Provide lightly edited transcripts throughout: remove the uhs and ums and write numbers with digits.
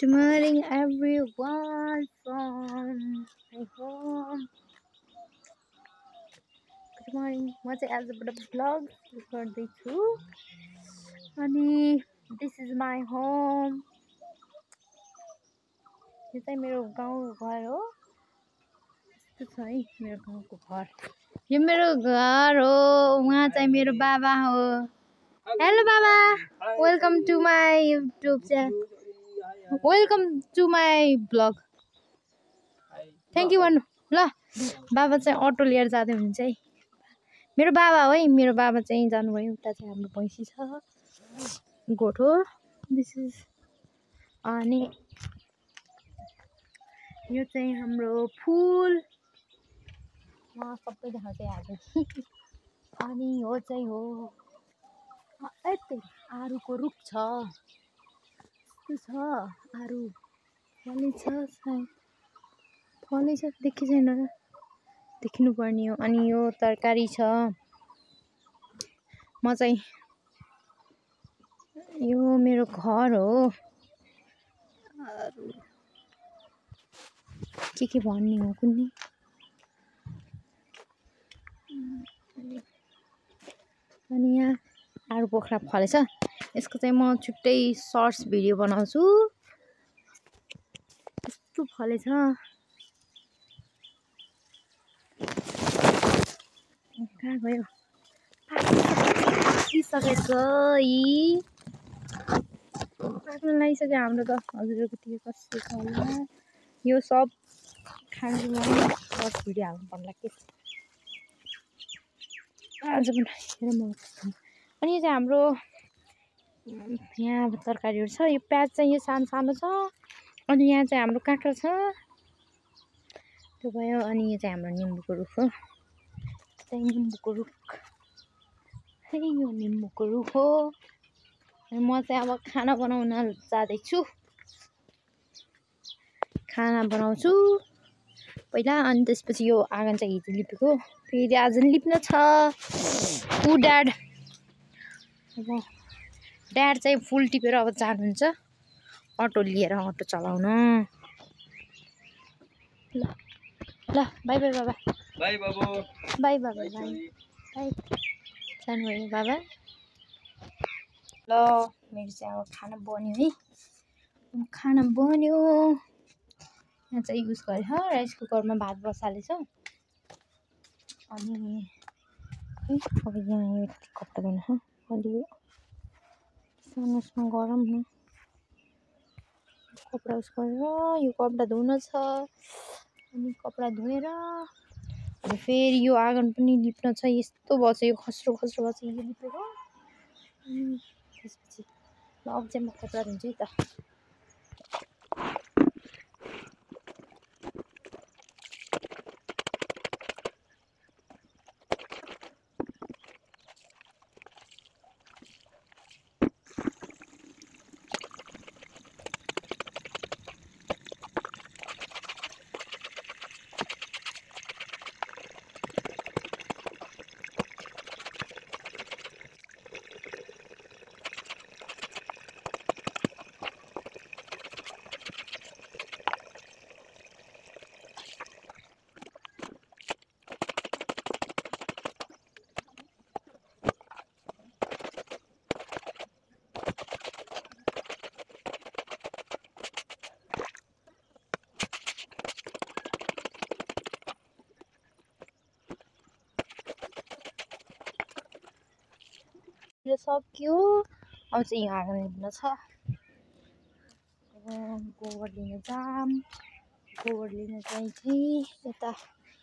Good morning everyone from my home. Good morning. म चाहिँ आजबाट vlog गर्दैछु अनि this is my home. यो चाहिँ मेरो गाउँ घर हो. यस्तो छ है मेरो गाउँको घर. यो मेरो घर हो. उहाँ चाहिँ मेरो बाबा हो. Hello baba. Welcome to my YouTube channel. Welcome to my vlog. Thank you भन्नु ल. बाबा चाहिँ अटो लिएर जाँदै हुनुहुन्छ है. मेरो बाबा हो है. मेरो बाबा चाहिँ जानुभयो. उता चाहिँ हाम्रो भैँसी छ गोठो. दिस इज अनि यो चाहिँ हाम्रो फुल. म सबै देखाउँछु आज. अनि हो चाहिँ हो यतै आरुको रुख छ. त्यो छ आरु फलेछ सायद. फलेछ देखि छैन र देखिनु पर्ने हो. अनि यो तरकारी छ. म चाहिँ यो मेरो घर हो. के भन्ने हो कुन्नी. अनि यहाँ आरु पोखरा फलेछ. यसको चाहिँ म छुट्टै सर्ट्स भिडियो बनाउँछु. यस्तो फलेछ. कहाँ गयो पाकिसकेछ यी. पाक्न लागिसक्यो हाम्रो त. हजुरहरूको तिर कस्तो छ होला. यो सब खान्छु म. सर्ट्स भिडियो हाल्नु पर्ला के आज पनि हेर म. अनि यो चाहिँ हाम्रो यहाँ तरकारीहरू छ. यो प्याज चाहिँ यो सानो सानो छ. अनि यहाँ चाहिँ हाम्रो काँक्रा छ. त्यो भयो. अनि यो चाहिँ हाम्रो निम्बुको रुख हो. चाहिँ निम्बुको रुख है. यो निम्बुको रुख हो. अनि म चाहिँ अब खाना बनाउन जाँदैछु. खाना बनाउँछु पहिला. अनि त्यसपछि यो आँगन चाहिँ हिजो लिपेको. फेरि आज लिप्न छ. ऊ ड्याड अब ड्याड चाहिँ फुल टिपेर अब जानुहुन्छ अटो लिएर अटो चलाउन. ल ल बाई बाई बाबा. बाई बाबु. बाई बाबा. By by. जानुभयो बाबा. ल मेरो चाहिँ अब खाना बन्यो है. खाना बन्यो. यहाँ चाहिँ युज गरेँ राइस कुकरमा भात बसालेछ. अनि अब यहाँ यो कपडा धुन अलि सानोसमा गरम न. कपडा उस गरेर यो कपडा धुन छ. अनि कपडा धोएर अनि फेरि यो आँगन पनि लिप्न छ. यस्तो भएछ यो खस्रो खस्रो भएछ यो लिपेको. अनि त्यसपछि ल अब चाहिँ म कपडा धुन्छु है त. यो सक्यो. अब चाहिँ यहाँ आँगन लिप्न छ. गोबर लिन जाम. गोबर लिन चाहिँ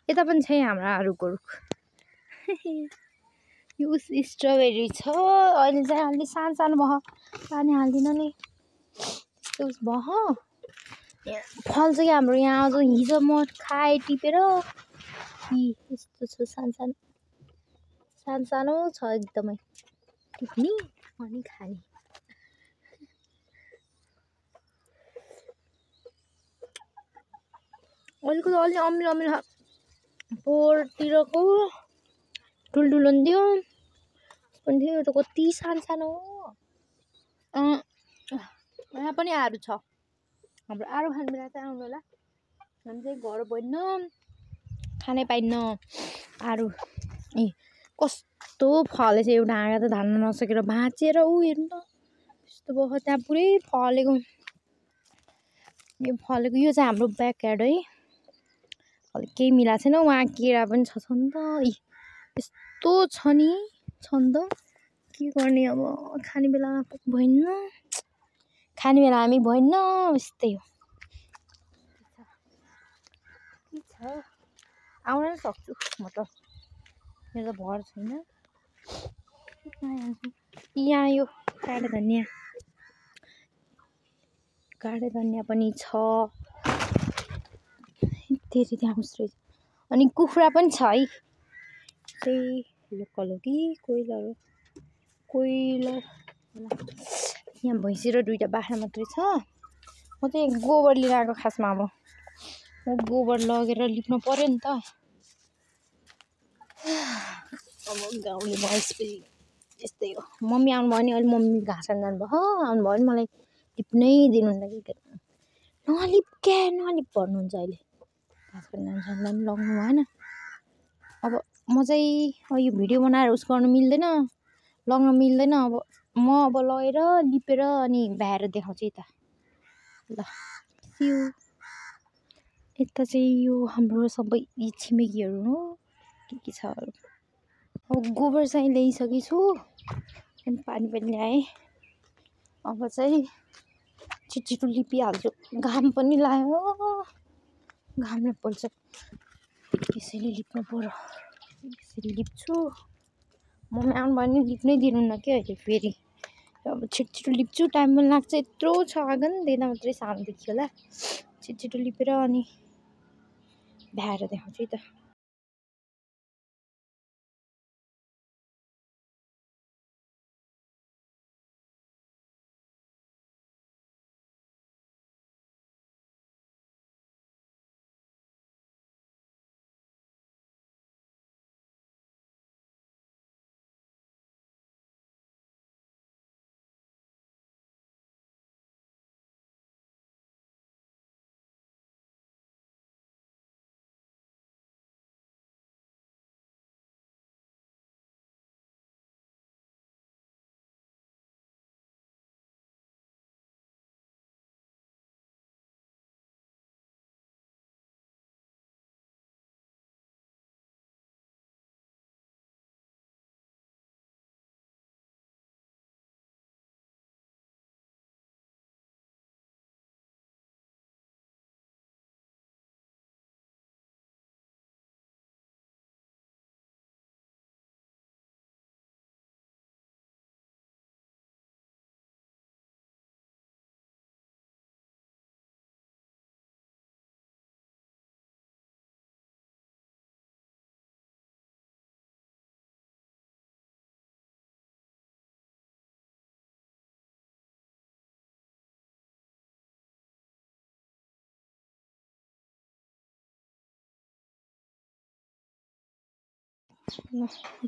यता पनि छ हाम्रो आरुको रुख. यो स्ट्रबेरी छ. अहिले चाहिँ अलि सानो सानो भयो. पानी हाल्दिनँ नि. त्यस्तो उस भयो. फल चाहिँ हाम्रो यहाँ आज हिजो म खाएँ टिपेर. यस्तो छ सानो सानो सानो सानो छ एकदमै. टिप्ने अनि खाने. अहिलेको त अलि अमिलो अमिलो पोहोरतिरको ठुल्ठुलो हुन्थ्यो. पनि थियो. यो त कति सानो सानो हो. यहाँ पनि आरु छ. हाम्रो आरो खाने बेला चाहिँ आउनु होला। हामी चाहिँ घर बन्न खानै पाइन्न आरू। ए कस्तो फलेछ एउटा हाँगा त धान्न नसकेर भाँचेर ऊ हेर्नु त यस्तो भयो। त्यहाँ पुरै फलेको यो फलेको यो चाहिँ हाम्रो ब्याकयार्ड है। अहिले केही मिलाएको छैन वहाँ केरा पनि छ नि त। यस्तो छ नि त के गर्ने अब खाने बेलामा भएन खाने बेला हामी भएन यस्तै हो के छ आउन नि सक्छु म त मेरो त भर छैन। यहाँ यो काँडे धनियाँ पनि छ धेरै त्यहाँ उस्रै अनि कुखुरा पनि छ है। चाहिँ लोकल हो कि कोइलर हो कोइलर यहाँ भैँसी र दुईटा बाख्रा मात्रै छ। म चाहिँ गोबर लिएर आएको खासमा अब म गोबर लगेर लिप्नु पर्यो नि त। अब गाउँले भएस फेरि यस्तै हो। मम्मी आउनुभयो भने अहिले मम्मी घाँस खान जानुभयो आउनुभयो भने मलाई लिप्नै दिनुहुन्न कि नलिप भन्नुहुन्छ अहिले घाँस खान जान्छ पनि लग्नु भएन। अब म चाहिँ यो भिडियो बनाएर उस गर्नु मिल्दैन लग्न मिल्दैन। अब म अब लगेर लिपेर अनि भ्याएर देखाउँछु यता ल सिउ। यता चाहिँ यो हाम्रो सबै छिमेकीहरू हो के छ अरू। अब गोबर चाहिँ ल्याइसकेछु अनि पानी पनि ल्याएँ। अब चाहिँ छिटो लिपिहाल्छु घाम पनि लाग्यो घामले पोल्छ त्यसैले लिप्नु पर्यो। यसरी लिप्छु मम्मी आउनु भयो भने लिप्नै दिनुहुन्न कि अहिले फेरि। अब छिटो लिप्छु टाइम पनि लाग्छ यत्रो छ आँगन देख्दा मात्रै सानो देखियो होला। छिटो लिपेर अनि भ्याएर देखाउँछु है त।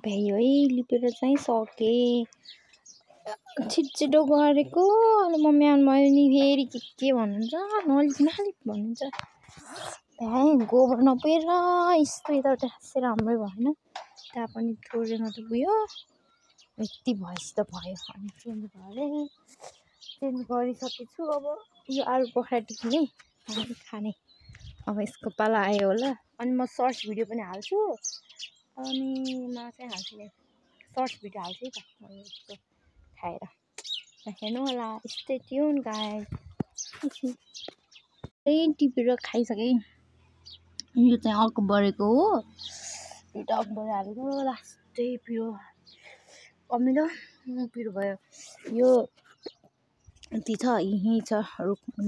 भ्यायो है लिपेर चाहिँ सकेँ छिटो गरेको। अनि मम्मी आउनुभयो नि फेरि के भन्नुहुन्छ नलिप भन्नुहुन्छ। भ्याएँ गोबर नपुगेर यस्तो यताउता खासै राम्रै भएन त्यहाँ पनि थोरै मात्रै पुग्यो यति भएपछि त भयो। अनि चेन्ज गरिसकेछु। अब यो आलु पखाला टिप्ने अनि खाने अब यसको पाला आयो होला। अनि म सर्ट्स भिडियो पनि हाल्छु अनि म चाहिँ हाल्छु नि सर्ट्स भिडियो हाल्छु है त म यस्तो खाएर हेर्नु होला स्टे ट्युन गाइस। टिपेर खाइसकेँ। यो चाहिँ अकबरको हो एउटा अकबर हालेको लास्टै पिरो अमिलो पिरो भयो। यो यति छ यहीँ छ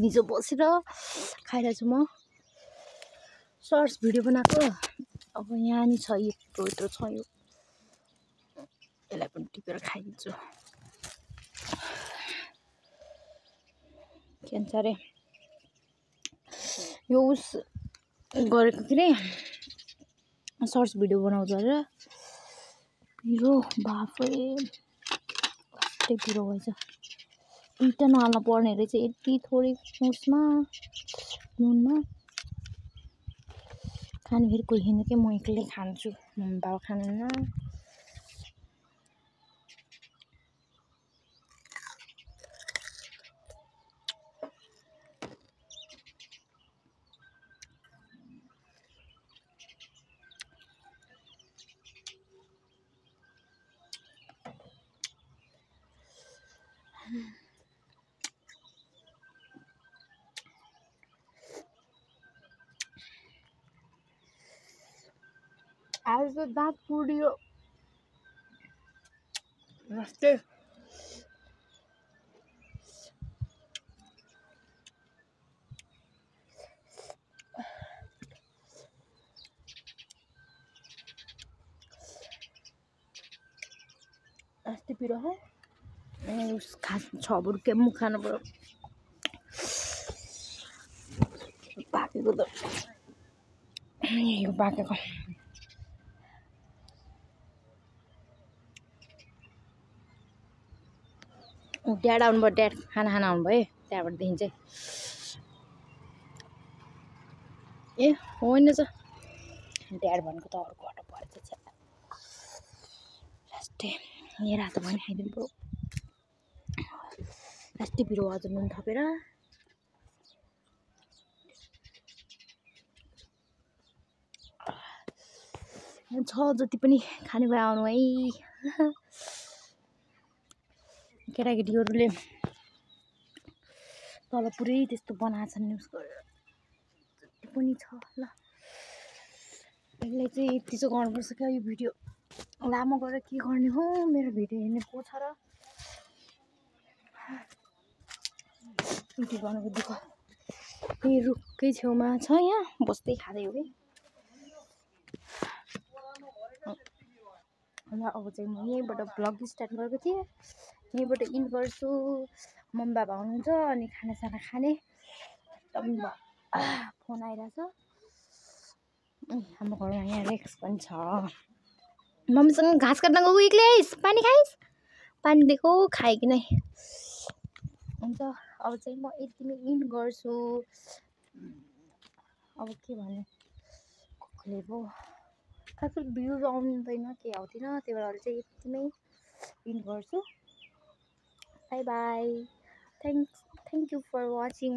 निजो बसेर खाइरहेको छु म सर्ट्स भिडियो बनाएको। अब यहाँ नि छ यत्रो छ यो यसलाई पनि टिपेर खाइदिन्छु। के भन्छ अरे यो उस गरेको के अरे सर्ट्स भिडियो बनाउँछ अरे पिरो बाफै कस्तै पिरो भएछ। इन्टा नहाल्न पर्ने रहेछ यति थोरै उसमा नुनमा खाने फेरि कोही छैन कि म एक्लै खान्छु मम्मी बाबा खानुहुन्न आज त दाँत पुड्यो जस्तै अस्ति पिरो है उस खास 6 रुपियाँ मुख खानु पर्यो पाकेको त यो पाकेको ड्याड आउनुभयो ड्याड खाना आउनुभयो त्यहाँबाटदेखि चाहिँ ए होइन छ ड्याड भनेको त अर्को अटो परेछ लास्टै यहाँ रातो पनि खाइदिनु पर्यो लास्टै पिरो हजुर नुन थपेर छ जति पनि खाने भए आउनु है केटाकेटीहरूले तल पुरै त्यस्तो बनाएछन् न्युज गरेर जति पनि छ ल यसलाई चाहिँ यति चाहिँ गर्नुपर्छ क्या यो भिडियो लामो गरेर के गर्ने हो मेरो भिडियो हेर्ने को छ र यति गर्नुको दुःख यही रुखकै छेउमा छ यहाँ बस्दै खाँदै हो कि ल अब चाहिँ म यहीँबाट भ्लग स्टार्ट गरेको थिएँ यहीँबाट इन गर्छु मम्मी बाबा हुनुहुन्छ अनि खानासाना खाने एकदम फोन आइरहेछ हाम्रो घरमा यहाँ रेक्स पनि छ मम्मीसँग घाँस काट्न गएको एक्लै आइस् पानी खाइस् पानी दिएको खायो कि नै हुन्छ अब चाहिँ म यतिमै इन गर्छु अब के भने खोले पो खासै भ्युज आउँदैन के आउँदैन त्यही भएर चाहिँ यतिमै इन गर्छु bye bye thank you for watching